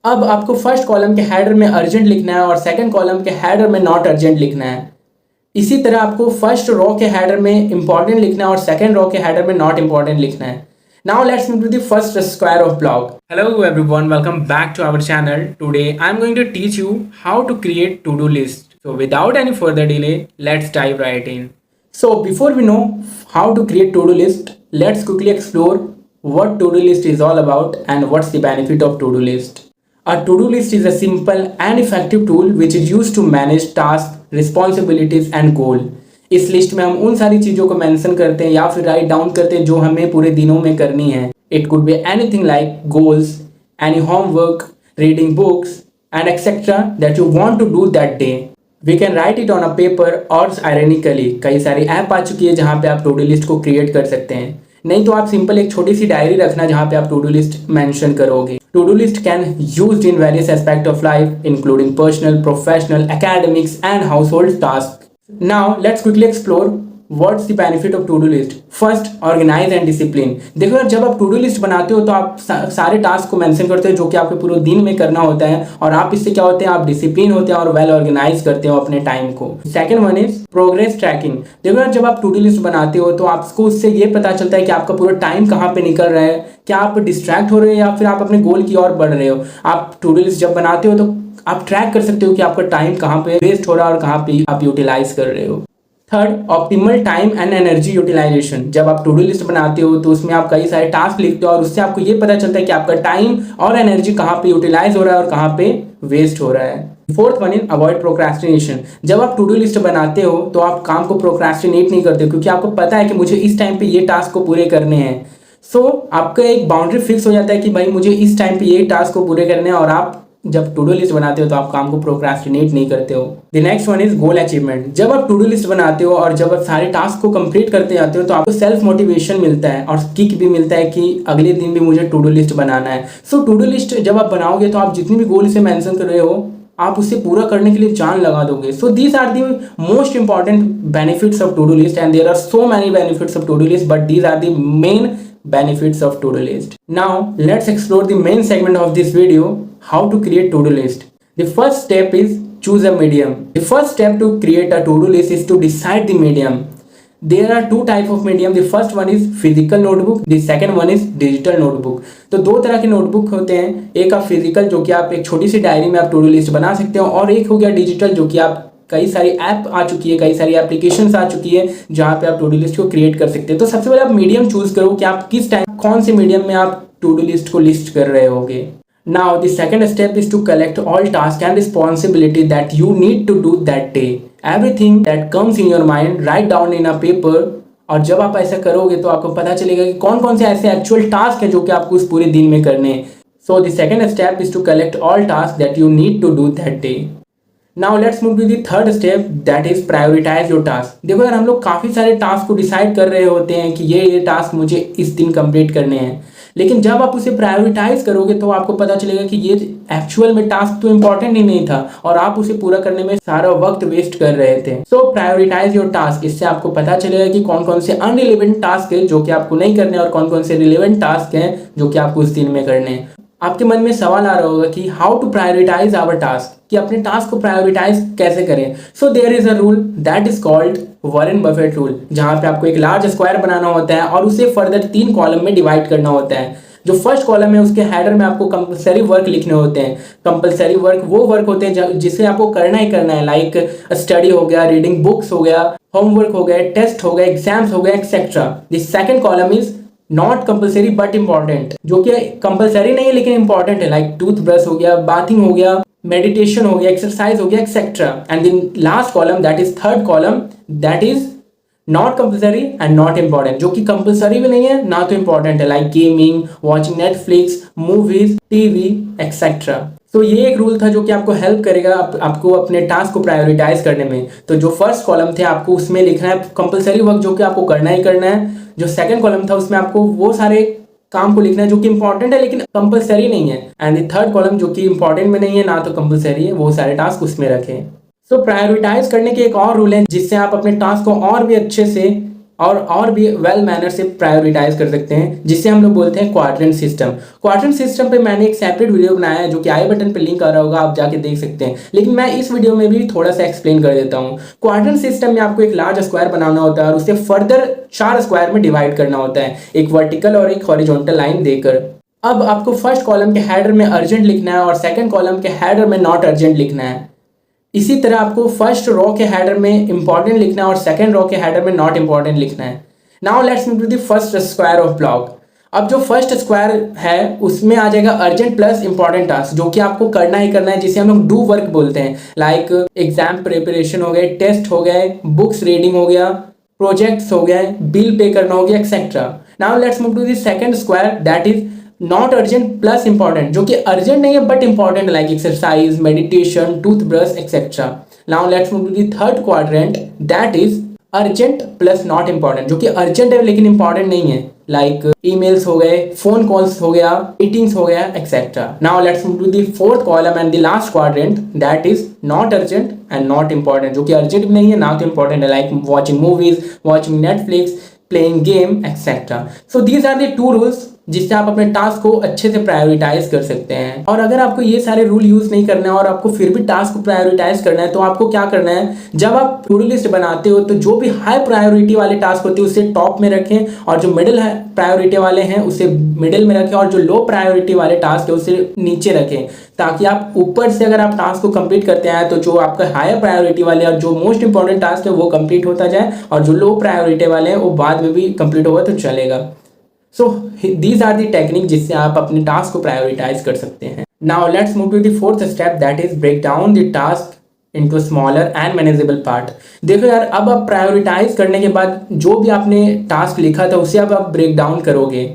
अब आपको first column के हेडर में अर्जेंट लिखना है और सेकंड कॉलम के हेडर में नॉट अर्जेंट लिखना है। इसी तरह आपको फर्स्ट रो के हेडर में इंपॉर्टेंट लिखना है और सेकंड रो के हेडर में नॉट इंपॉर्टेंट लिखना है। Now let's move to the first square of blog. Hello everyone, welcome back to our channel. Today I'm going to teach you how to create to-do list. So without any further delay, let's dive right in. So before we know how to create to-do list, let's quickly explore what to-do list is all about and what's the benefit of to-do list. A to-do list is a simple and effective tool which is used to manage tasks, responsibilities and goals. इस list में हम उन सारी चीज़ों को mention करते हैं या फिर राइट डाउन करते हैं जो हमें पूरे दिनों में करनी है। It could be anything like goals, any homework, reading books and etcetera that you want to do that day. We can write it on a paper और आयरनिकली कई सारी ऐप आ चुकी है जहाँ पे आप टू डू लिस्ट को क्रिएट कर सकते हैं। नहीं तो आप सिंपल एक छोटी सी डायरी रखना जहाँ पे आप टू डू लिस्ट मेंशन करोगे। To do list can used in various aspect of life including personal, professional, academics and household task. Now let's quickly explore what's the benefit of to-do list. First, organize and discipline. देखो यार, जब आप to-do list बनाते हो तो आप सारे task को मेंशन करते हो जो कि आपके पूरे दिन में करना होता है और आप इससे क्या होते हैं, आप डिसिप्लिन होते हैं और वेल ऑर्गेनाइज करते हो अपने टाइम को। Second one is progress tracking. देखो यार, जब आप to-do list बनाते हो तो आपको उससे ये पता चलता है कि आपका पूरा टाइम कहाँ पे निकल रहा है, क्या आप डिस्ट्रैक्ट हो रहे हो या फिर आप अपने गोल की ओर बढ़ रहे हो। आप to-do list जब बनाते हो तो आप ट्रैक कर सकते हो कि आपका टाइम कहाँ पे वेस्ट हो रहा है और कहाँ पे आप यूटिलाइज कर रहे हो। Third, optimal time and energy utilisation. जब आप टू डू लिस्ट बनाते हो तो उसमें आप कई सारे टास्क लिखते हो और उससे आपको ये पता चलता है कि आपका टाइम और एनर्जी कहाँ पे यूटिलाइज हो रहा है और कहाँ पे वेस्ट हो रहा है। Fourth one is avoid procrastination. जब आप टू डू लिस्ट बनाते हो तो आप काम को प्रोक्रेस्टिनेट नहीं करते क्योंकि आपको पता है कि मुझे इस टाइम पे ये टास्क को पूरे करने हैं। सो आपका एक बाउंड्री फिक्स हो जाता है कि भाई मुझे इस टाइम पे ये टास्क को पूरे करने हैं और आप जब टू डू लिस्ट बनाते हो तो आप काम को प्रोक्रेस्टिनेट नहीं करते हो। The next one is goal achievement. जब आप टू डू लिस्ट बनाते हो और जब आप सारे टास्क को कंप्लीट करते जाते हो तो आपको सेल्फ मोटिवेशन मिलता है और किक भी मिलता है कि अगले दिन भी मुझे टू डू लिस्ट बनाना है। सो टू डू लिस्ट जब आप बनाओगे तो आप जितनी भी गोल इसे मेंशन कर रहे हो आप उसे पूरा करने के लिए जान लगा दोगे। So these are the most important benefits of to do list and there are so many benefits of to do list but these are the main benefits of to-do list. Now let's explore the main segment of this video, how to create to-do list. The first step is choose a medium. The first step to create a to-do list is to decide the medium. There are two type of medium. The first one is physical notebook. The second one is digital notebook. तो दो तरह के notebook होते हैं। एक आप physical जो कि आप एक छोटी सी डायरी में आप टू डू लिस्ट बना सकते हो और एक हो गया डिजिटल जो कि आप कई सारी ऐप आ चुकी है, कई सारी एप्लीकेशंस आ चुकी है जहाँ पे आप टू डू लिस्ट को क्रिएट कर सकते हैं। तो सबसे पहले आप मीडियम चूज करो कि आप किस टाइम कौन से मीडियम में आप टू डू लिस्ट को लिस्ट कर रहे होगे। Now the second step is to collect all tasks and responsibility that you need to do that day. Everything that comes in your mind, write down in a paper. और जब आप ऐसा करोगे तो आपको पता चलेगा कि कौन कौन से ऐसे एक्चुअल टास्क है जो कि आपको उस पूरे दिन में करने हैं। So the second step is to collect all tasks that you need to do that day. Now let's move to the third step, that is prioritize your task. देखो यार, हम लोग काफ़ी सारे टास्क को डिसाइड कर रहे होते हैं कि ये टास्क मुझे इस दिन कंप्लीट करने हैं, लेकिन जब आप उसे प्रायोरिटाइज करोगे तो आपको पता चलेगा कि ये एक्चुअल में टास्क तो इम्पोर्टेंट ही नहीं था और आप उसे पूरा करने में सारा वक्त वेस्ट कर रहे थे। सो प्रायोरिटाइज योर टास्क। इससे आपको पता चलेगा कि कौन कौन से अनरिलेवेंट टास्क है जो कि आपको नहीं करने और कौन कौन से रिलेवेंट टास्क हैं जो कि आपको उस दिन में करने हैं। आपके मन में सवाल आ रहा होगा कि how to prioritise our task, कि अपने टास्क को प्रायोरिटाइज कैसे करें। So there is a rule that is called Warren Buffett rule, जहां पे आपको एक लार्ज स्क्वायर बनाना होता है और उसे फर्दर 3 कॉलम में डिवाइड करना होता है। जो फर्स्ट कॉलम है उसके हेडर में आपको कंपलसरी वर्क लिखने होते हैं। कंपलसरी वर्क वो वर्क होते हैं जिसे आपको करना ही करना है, लाइक स्टडी हो गया, रीडिंग बुक्स हो गया, होमवर्क हो गया, टेस्ट हो गया, एग्जाम्स हो गया, etcetera. The second column is not compulsory but important, जो कि कंपलसरी नहीं है लेकिन इंपॉर्टेंट है, लाइक टूथब्रश हो गया, बाथिंग हो गया, मेडिटेशन हो गया, एक्सरसाइज हो गया, etcetera. And the last column that is third column that is not compulsory and not important, जो कि कंपलसरी भी नहीं है ना तो इंपॉर्टेंट है, like gaming, watching Netflix, movies, TV, etcetera. तो ये एक रूल था जो कि आपको हेल्प करेगा आपको अपने टास्क को प्रायोरिटाइज करने में। तो जो फर्स्ट कॉलम थे आपको उसमें लिखना है कंपलसरी वर्क जो कि आपको करना ही करना है। जो सेकंड कॉलम था उसमें आपको वो सारे काम को लिखना है जो कि इंपॉर्टेंट है लेकिन कंपलसरी नहीं है। एंड द थर्ड कॉलम जो कि इंपॉर्टेंट में नहीं है ना तो कंपलसरी है, वो सारे टास्क उसमें रखें। सो प्रायोरिटाइज करने के एक और रूल है जिससे आप अपने टास्क को और भी अच्छे से और भी वेल मैनर से प्रायोरिटाइज कर सकते हैं, जिससे हम लोग बोलते हैं क्वाड्रेंट सिस्टम। क्वाड्रेंट सिस्टम पे मैंने एक सेपरेट वीडियो बनाया है जो कि आई बटन पे लिंक आ रहा होगा, आप जाके देख सकते हैं, लेकिन मैं इस वीडियो में भी थोड़ा सा एक्सप्लेन कर देता हूँ। क्वाड्रेंट सिस्टम में आपको एक लार्ज स्क्वायर बनाना होता है और उसे फर्दर 4 स्क्वायर में डिवाइड करना होता है, एक वर्टिकल और एक हॉरिजॉन्टल लाइन देकर। अब आपको फर्स्ट कॉलम के हेडर में अर्जेंट लिखना है और सेकंड कॉलम के हेडर में नॉट अर्जेंट लिखना है। इसी तरह आपको फर्स्ट रो के हेडर में इंपॉर्टेंट लिखना है और सेकंड रो के हेडर में नॉट इंपॉर्टेंट लिखना है। Now let's move to the first square of block. अब जो फर्स्ट स्क्वायर है उसमें आ जाएगा अर्जेंट प्लस इंपॉर्टेंट टास्क, जो कि आपको करना ही करना है, जिसे हम लोग डू वर्क बोलते हैं। लाइक एग्जाम प्रिपरेशन हो गए, टेस्ट हो गए, बुक्स रीडिंग हो गया, प्रोजेक्ट्स हो गए, बिल पे करना हो गया, etcetera. Now let's move to the second square that is not urgent plus important, जो कि अर्जेंट नहीं है but important, like exercise, meditation, toothbrush, etcetera. Now let's move to the third quadrant that is urgent plus not important, जो कि urgent है लेकिन important नहीं है, लाइक ईमेल्स हो गए, फोन कॉल्स हो गया, मीटिंग्स हो गया, etcetera. Now let's move to the fourth column and the last quadrant that is not urgent and not important, जो कि अर्जेंट भी नहीं है ना तो इंपॉर्टेंट है, like watching movies, watching Netflix, playing game, etcetera. So these are the 2 rules जिससे आप अपने टास्क को अच्छे से प्रायोरिटाइज कर सकते हैं। और अगर आपको ये सारे रूल यूज नहीं करना है और आपको फिर भी टास्क को प्रायोरिटाइज करना है, तो आपको क्या करना है, जब आप टू डू लिस्ट बनाते हो तो जो भी हाई प्रायोरिटी वाले टास्क होते हैं उसे टॉप में रखें, और जो मिडिल प्रायोरिटी वाले हैं उसे मिडिल में रखें, और जो लो प्रायोरिटी वाले टास्क है उसे नीचे रखें, ताकि आप ऊपर से अगर आप टास्क को कंप्लीट करते हैं तो जो आपका हायर प्रायोरिटी वाले और जो मोस्ट इंपॉर्टेंट टास्क है वो कंप्लीट होता जाए, और जो लो प्रायोरिटी वाले हैं वो बाद में भी कंप्लीट होगा तो चलेगा। So these are the technique जिससे आप अपने टास्क को प्रायोरिटाइज कर सकते हैं। Now let's move to the fourth step that is break down the task into smaller and manageable part. देखो यार, अब आप प्रायोरिटाइज करने के बाद जो भी आपने टास्क लिखा था उसे अब आप ब्रेक डाउन करोगे।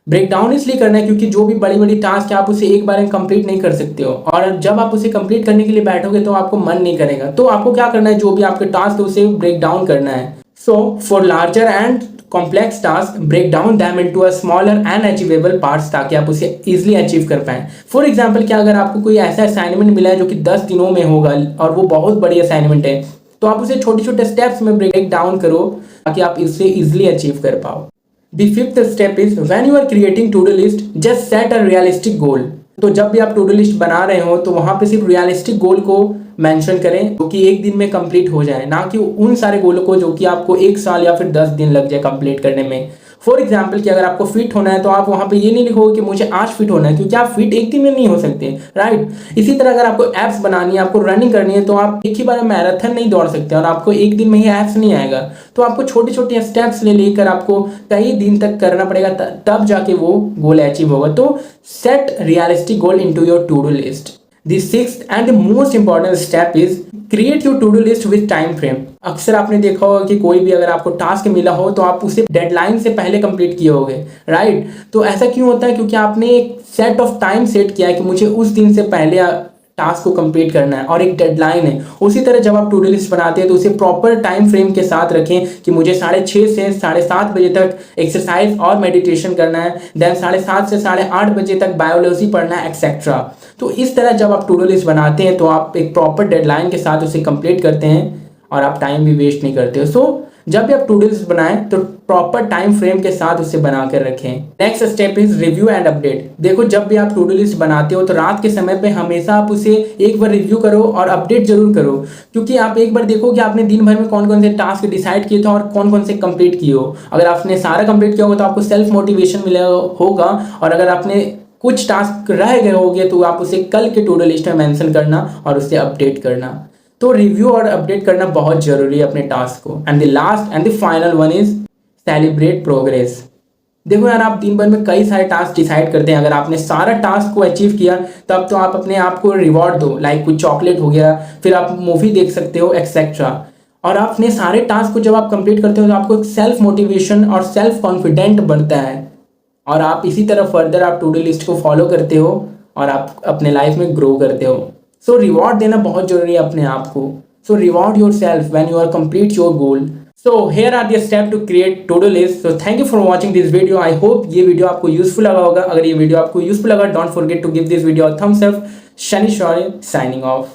ब्रेक डाउन इसलिए करना है क्योंकि जो भी बड़ी बड़ी टास्क है आप उसे एक बार में कंप्लीट नहीं कर सकते हो, और जब आप उसे कंप्लीट करने के लिए बैठोगे तो आपको मन नहीं करेगा। तो आपको क्या करना है, जो भी आपके टास्क है उसे ब्रेक डाउन करना है। So for larger and complex task break down them into a smaller and achievable parts, ताकि आप उसे इजीली अचीव कर पाएं। फॉर एग्जांपल, क्या अगर आपको कोई ऐसा असाइनमेंट मिला है जो कि 10 दिनों में होगा और वो बहुत बड़ी असाइनमेंट है, तो आप उसे छोटे छोटे स्टेप्स में ब्रेक डाउन करो ताकि आप इसे इजीली अचीव कर पाओ। The fifth step is when you are creating to-do list, just set a realistic goal. तो जब भी आप टू डू लिस्ट बना रहे हो तो वहां पे सिर्फ रियलिस्टिक गोल को मेंशन करें जो कि एक दिन में कंप्लीट हो जाए, ना कि उन सारे गोलों को जो कि आपको 1 साल या फिर 10 दिन लग जाए कंप्लीट करने में। फॉर एग्जाम्पल कि अगर आपको फिट होना है तो आप वहां पे ये नहीं लिखोगे कि मुझे आज फिट होना है, क्योंकि आप फिट एक दिन में नहीं हो सकते, राइट। इसी तरह अगर आपको एप्स बनानी है, आपको रनिंग करनी है, तो आप एक ही बार मैराथन नहीं दौड़ सकते और आपको एक दिन में ही एप्स नहीं आएगा। तो आपको छोटे छोटे स्टेप्स लेकर आपको कई दिन तक करना पड़ेगा, तब जाके वो गोल अचीव होगा। तो set realistic goal into your to do list. The sixth and the most important step is create your to-do list with time frame. अक्सर आपने देखा होगा कि कोई भी अगर आपको टास्क मिला हो तो आप उसे डेडलाइन से पहले कंप्लीट किए होगे, राइट। तो ऐसा क्यों होता है, क्योंकि आपने एक सेट ऑफ टाइम सेट किया है कि मुझे उस दिन से पहले टास्क को कंप्लीट करना है और एक डेडलाइन है। उसी तरह जब आप टू डू लिस्ट बनाते हैं तो उसे प्रॉपर टाइम फ्रेम के साथ रखें कि मुझे 6:30 से 7:30 बजे तक एक्सरसाइज और मेडिटेशन करना है, देन 7:30 से 8:30 बजे तक बायोलॉजी पढ़ना है, एक्सेट्रा। तो इस तरह जब आप टू डू लिस्ट बनाते हैं तो आप एक प्रॉपर डेडलाइन के साथ उसे कंप्लीट करते हैं और आप टाइम भी वेस्ट नहीं करते हो। सो जब भी आप टू डू लिस्ट बनाएं तो प्रॉपर टाइम फ्रेम के साथ उसे बना कर रखें। Next step is review and update. देखो, जब भी आप टू डू लिस्ट बनाते हो तो रात के समय पे हमेशा आप उसे एक बार रिव्यू करो और अपडेट जरूर करो, क्योंकि आप एक बार देखो कि आपने दिन भर में कौन कौन से टास्क डिसाइड किए थे और कौन कौन से कंप्लीट किए हो। अगर आपने सारा कंप्लीट किया होगा तो आपको सेल्फ मोटिवेशन मिला होगा, और अगर आपने कुछ टास्क रह गए होंगे तो आप उसे कल के टू डू लिस्ट में मेंशन करना और उसे अपडेट करना। तो रिव्यू और अपडेट करना बहुत जरूरी है अपने टास्क को। And the last and the final one is celebrate progress. देखो यार, आप दिन भर में कई सारे टास्क डिसाइड करते हैं, अगर आपने सारा टास्क को अचीव किया तब तो आप अपने आप को रिवॉर्ड दो, लाइक कुछ चॉकलेट हो गया, फिर आप मूवी देख सकते हो, एक्सेट्रा। और अपने सारे टास्क को जब आप कंप्लीट करते हो तो आपको एक सेल्फ मोटिवेशन और सेल्फ कॉन्फिडेंट बनता है, और आप इसी तरह फर्दर आप टू डू लिस्ट को फॉलो करते हो और आप अपने लाइफ में ग्रो करते हो। सो रिवॉर्ड देना बहुत जरूरी है अपने आप को। So reward yourself when you are complete your goal. So here are the step to create to do list. So thank you for watching this video. I hope ये वीडियो आपको useful लगा होगा। अगर ये video आपको useful लगा, don't forget to give this video a thumbs up. Shani Shaurya signing of.